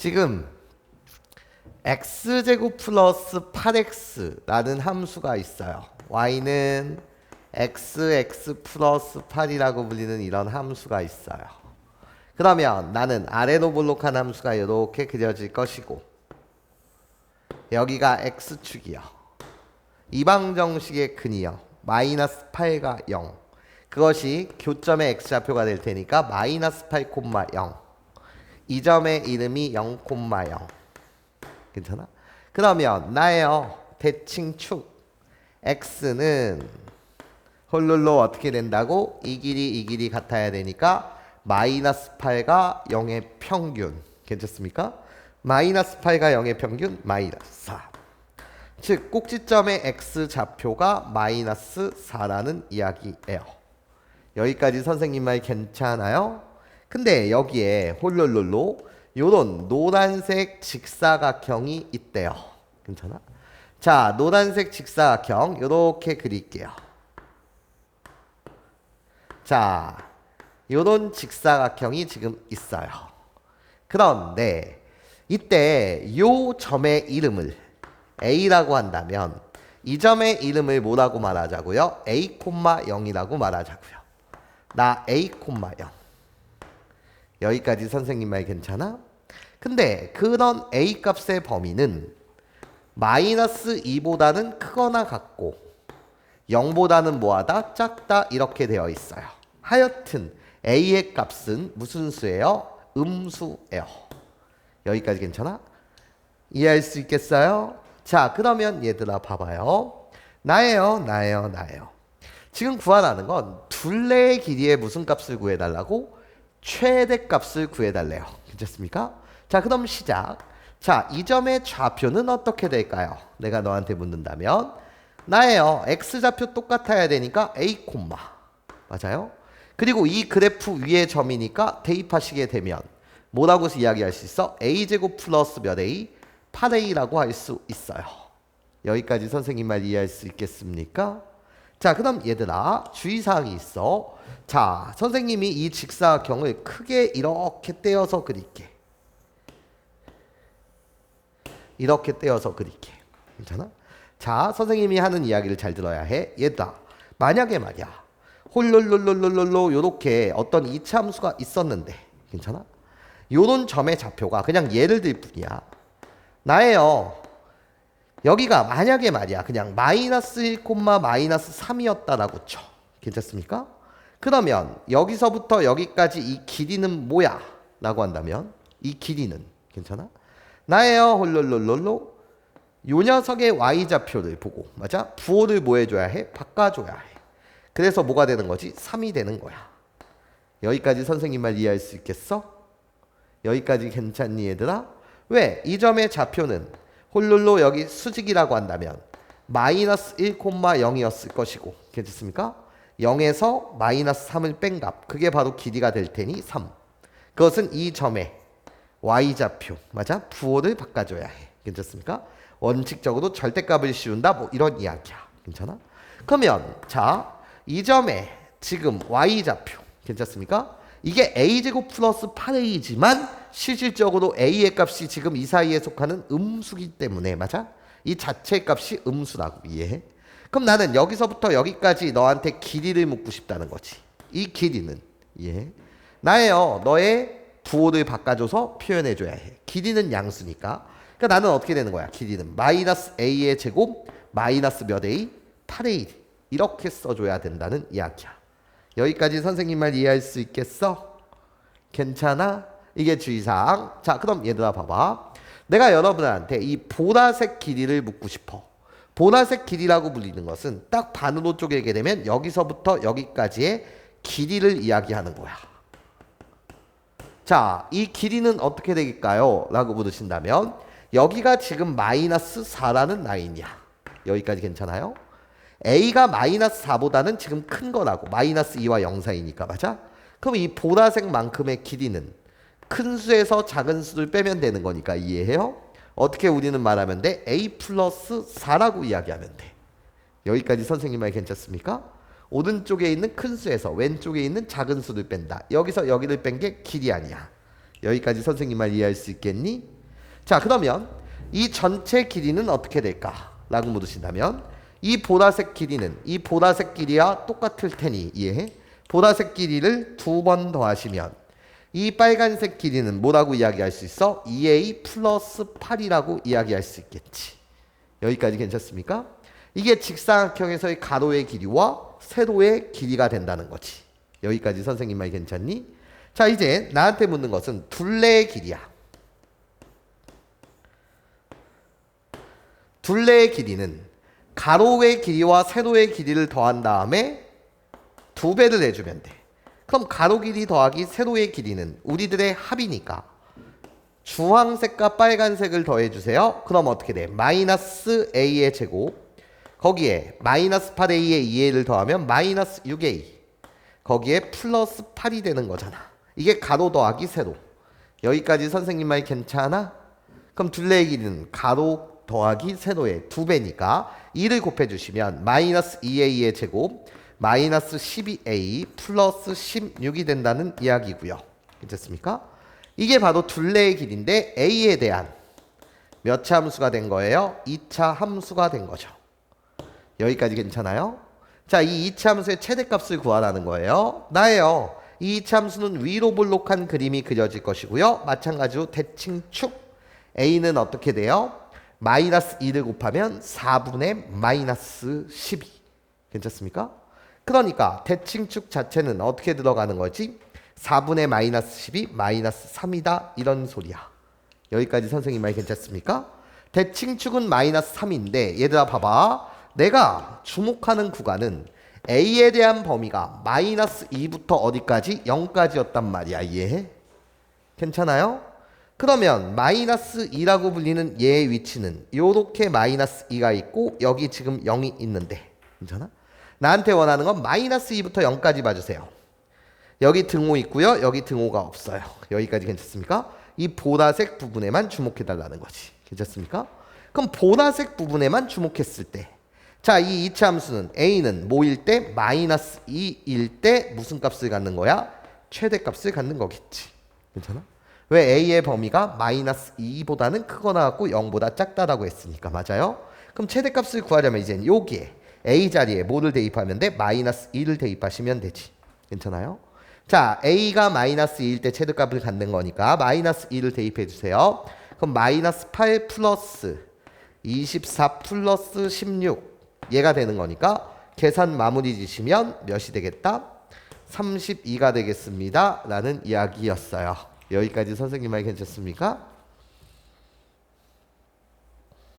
지금 x제곱 플러스 8x라는 함수가 있어요. y는 x 플러스 8이라고 불리는 이런 함수가 있어요. 그러면 나는 아래로 볼록한 함수가 이렇게 그려질 것이고 여기가 x축이요. 이방정식의 근이요. 마이너스 8과 0. 그것이 교점의 x좌표가 될 테니까 마이너스 8, 0. 이 점의 이름이 0, 0. 괜찮아? 그러면 나의 대칭축 x는 홀룰로 어떻게 된다고? 이 길이 같아야 되니까 마이너스 8과 0의 평균. 괜찮습니까? 마이너스 8과 0의 평균 마이너스 4. 즉 꼭지점의 x좌표가 마이너스 4라는 이야기예요. 여기까지 선생님 말 괜찮아요? 근데 여기에 홀룰룰로 요런 노란색 직사각형이 있대요. 괜찮아? 자, 노란색 직사각형 요렇게 그릴게요. 자, 요런 직사각형이 지금 있어요. 그런데 이때 요 점의 이름을 A라고 한다면 이 점의 이름을 뭐라고 말하자고요? A, 0이라고 말하자고요. 나 A, 0. 여기까지 선생님 말 괜찮아? 근데 그런 A 값의 범위는 마이너스 2보다는 크거나 같고 0보다는 뭐하다? 작다 이렇게 되어 있어요. 하여튼 A의 값은 무슨 수예요? 음수예요. 여기까지 괜찮아? 이해할 수 있겠어요? 자, 그러면 얘들아 봐봐요. 나예요. 지금 구하라는 건 둘레의 길이의 무슨 값을 구해달라고? 최대값을 구해달래요. 괜찮습니까? 자, 그럼 시작. 자, 이 점의 좌표는 어떻게 될까요? 내가 너한테 묻는다면 나예요. x좌표 똑같아야 되니까 a, 맞아요? 그리고 이 그래프 위의 점이니까 대입하시게 되면 뭐라고 이야기할 수 있어? a제곱 플러스 몇 a? 8a라고 할 수 있어요. 여기까지 선생님 말 이해할 수 있겠습니까? 자, 그럼 얘들아 주의사항이 있어. 자, 선생님이 이 직사각형을 크게 이렇게 떼어서 그릴게. 이렇게 떼어서 그릴게. 괜찮아? 자, 선생님이 하는 이야기를 잘 들어야 해. 얘들아, 만약에 말이야 홀룰룰룰룰룰 요렇게 어떤 이차함수가 있었는데 괜찮아? 요런 점의 좌표가 그냥 예를 들 뿐이야. 나예요. 여기가 만약에 말이야 그냥 마이너스 1, 마이너스 3이었다라고 쳐. 괜찮습니까? 그러면 여기서부터 여기까지 이 길이는 뭐야? 라고 한다면 이 길이는 괜찮아? 나예요. 홀룰룰룰로 요 녀석의 y좌표를 보고 맞아? 부호를 뭐 해줘야 해? 바꿔줘야 해. 그래서 뭐가 되는 거지? 3이 되는 거야. 여기까지 선생님 말 이해할 수 있겠어? 여기까지 괜찮니 얘들아? 왜? 이 점의 좌표는 홀룰로 여기 수직이라고 한다면 마이너스 1, 0이었을 것이고 괜찮습니까? 0에서 마이너스 3을 뺀 값 그게 바로 길이가 될 테니 3. 그것은 이 점의 y좌표 맞아? 부호를 바꿔줘야 해. 괜찮습니까? 원칙적으로 절대값을 씌운다 뭐 이런 이야기야. 괜찮아? 그러면 자, 이 점의 지금 y좌표 괜찮습니까? 이게 a제곱 플러스 8a지만 실질적으로 a의 값이 지금 이 사이에 속하는 음수기 때문에 맞아? 이 자체의 값이 음수라고 이해해? 그럼 나는 여기서부터 여기까지 너한테 길이를 묻고 싶다는 거지. 이 길이는 이해해? 나예요. 너의 부호를 바꿔줘서 표현해줘야 해. 길이는 양수니까. 그러니까 나는 어떻게 되는 거야? 길이는 마이너스 a의 제곱 마이너스 몇 a? 8a 이렇게 써줘야 된다는 이야기야. 여기까지 선생님 말 이해할 수 있겠어? 괜찮아? 이게 주의사항. 자, 그럼 얘들아 봐봐. 내가 여러분한테 이 보라색 길이를 묻고 싶어. 보라색 길이라고 불리는 것은 딱 반으로 쪼개게 되면 여기서부터 여기까지의 길이를 이야기하는 거야. 자, 이 길이는 어떻게 되겠까요? 라고 물으신다면 여기가 지금 마이너스 4라는 라인이야. 여기까지 괜찮아요? A가 마이너스 4보다는 지금 큰 거라고. 마이너스 2와 0 사이니까 맞아? 그럼 이 보라색만큼의 길이는 큰 수에서 작은 수를 빼면 되는 거니까 이해해요? 어떻게 우리는 말하면 돼? A 플러스 4라고 이야기하면 돼. 여기까지 선생님 말 괜찮습니까? 오른쪽에 있는 큰 수에서 왼쪽에 있는 작은 수를 뺀다. 여기서 여기를 뺀 게 길이 아니야. 여기까지 선생님 말 이해할 수 있겠니? 자, 그러면 이 전체 길이는 어떻게 될까? 라고 물으신다면 이 보라색 길이와 똑같을 테니 이해해? 보라색 길이를 2번 더하시면 이 빨간색 길이는 뭐라고 이야기할 수 있어? 2a 플러스 8이라고 이야기할 수 있겠지. 여기까지 괜찮습니까? 이게 직사각형에서의 가로의 길이와 세로의 길이가 된다는 거지. 여기까지 선생님 말 괜찮니? 자, 이제 나한테 묻는 것은 둘레의 길이야. 둘레의 길이는 가로의 길이와 세로의 길이를 더한 다음에 2배를 해주면 돼. 그럼 가로 길이 더하기 세로의 길이는 우리들의 합이니까 주황색과 빨간색을 더해주세요. 그럼 어떻게 돼? 마이너스 a의 제곱 거기에 마이너스 8a의 2a를 더하면 마이너스 6a 거기에 플러스 8이 되는 거잖아. 이게 가로 더하기 세로. 여기까지 선생님 말 괜찮아? 그럼 둘레의 길이는 가로 더하기 세로의 2배니까 2를 곱해주시면 마이너스 2a의 제곱 마이너스 12a 플러스 16이 된다는 이야기고요. 괜찮습니까? 이게 바로 둘레의 길인데 a에 대한 몇 차 함수가 된 거예요? 2차 함수가 된 거죠. 여기까지 괜찮아요? 자, 이 2차 함수의 최대값을 구하라는 거예요. 나예요. 이 2차 함수는 위로 볼록한 그림이 그려질 것이고요. 마찬가지로 대칭축 a는 어떻게 돼요? 마이너스 2를 곱하면 4분의 마이너스 12. 괜찮습니까? 그러니까 대칭축 자체는 어떻게 들어가는 거지? 4분의 마이너스 12 마이너스 3이다 이런 소리야. 여기까지 선생님 말 괜찮습니까? 대칭축은 마이너스 3인데 얘들아 봐봐. 내가 주목하는 구간은 A에 대한 범위가 마이너스 2부터 어디까지? 0까지였단 말이야. 이해해? 괜찮아요? 그러면 마이너스 2라고 불리는 얘의 위치는 요렇게 마이너스 2가 있고 여기 지금 0이 있는데 괜찮아? 나한테 원하는 건 마이너스 2부터 0까지 봐주세요. 여기 등호 있고요. 여기 등호가 없어요. 여기까지 괜찮습니까? 이 보라색 부분에만 주목해달라는 거지. 괜찮습니까? 그럼 보라색 부분에만 주목했을 때 자, 이 2차 함수는 a는 뭐일 때? 마이너스 2일 때 무슨 값을 갖는 거야? 최대값을 갖는 거겠지. 괜찮아? 왜 a의 범위가 마이너스 2보다는 크거나 같고 0보다 작다라고 했으니까. 맞아요? 그럼 최대값을 구하려면 이제 여기에 a 자리에 뭐를 대입하면 돼? 마이너스 2를 대입하시면 되지. 괜찮아요? 자, a가 마이너스 2일 때 최대값을 갖는 거니까 마이너스 2를 대입해 주세요. 그럼 마이너스 8 플러스 24 플러스 16 얘가 되는 거니까 계산 마무리 지시면 몇이 되겠다? 32가 되겠습니다 라는 이야기였어요. 여기까지 선생님 말 괜찮습니까?